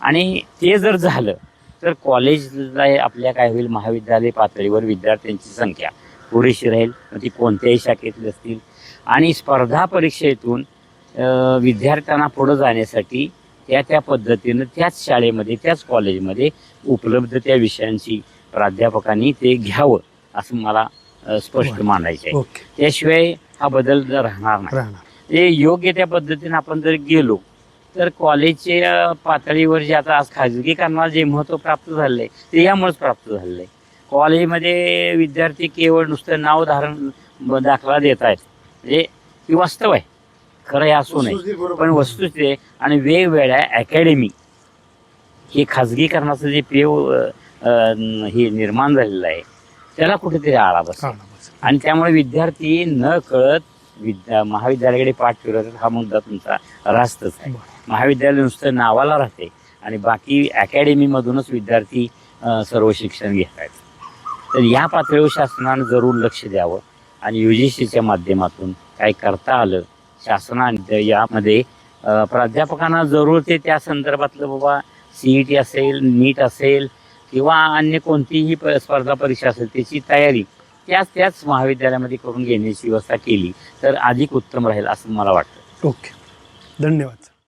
आणि ते जर झालं तर कॉलेजला आपल्या काय होईल, महाविद्यालय पातळीवर विद्यार्थ्यांची संख्या पुरेशी राहील, मग ती कोणत्याही शाखेतली असतील. आणि स्पर्धा परीक्षेतून विद्यार्थ्यांना पुढं जाण्यासाठी त्या पद्धतीनं त्याच शाळेमध्ये त्याच कॉलेजमध्ये उपलब्ध त्या विषयांची प्राध्यापकांनी ते घ्यावं असं मला स्पष्ट मानायचं आहे. त्याशिवाय हा बदल राहणार नाही. ते योग्य त्या पद्धतीने आपण जर गेलो तर कॉलेजच्या पातळीवर जे आता आज खाजगीकरणाला जे महत्त्व प्राप्त झालेलं आहे ते यामुळेच प्राप्त झालेलं आहे. कॉलेजमध्ये विद्यार्थी केवळ नुसतं नाव धारण दाखला देत आहेत, म्हणजे ही वास्तव आहे, खरं हे असू नये पण वस्तूच आहे. आणि वेगवेगळ्या अकॅडमी हे खाजगीकरणाचं जे पेव हे निर्माण झालेलं आहे त्याला कुठेतरी आळा बसला. आणि त्यामुळे विद्यार्थी न कळत महाविद्यालयाकडे पाठ फिरवतात. हा मुद्दा तुमचा रास्तच आहे. महाविद्यालय नुसतं नावाला राहते आणि बाकी अकॅडमीमधूनच विद्यार्थी सर्व शिक्षण घेत आहेत. तर या पातळीवर शासनानं जरूर लक्ष द्यावं आणि UGCच्या माध्यमातून काय करता आलं शासनाने यामध्ये प्राध्यापकांना जरूर ते त्या संदर्भातलं बाबा CET असेल, नीट असेल किंवा अन्य कोणतीही स्पर्धा परीक्षा असेल त्याची तयारी त्याच महाविद्यालयामध्ये करून घेण्याची व्यवस्था केली तर अधिक उत्तम राहील असं मला वाटतं. ओके, धन्यवाद.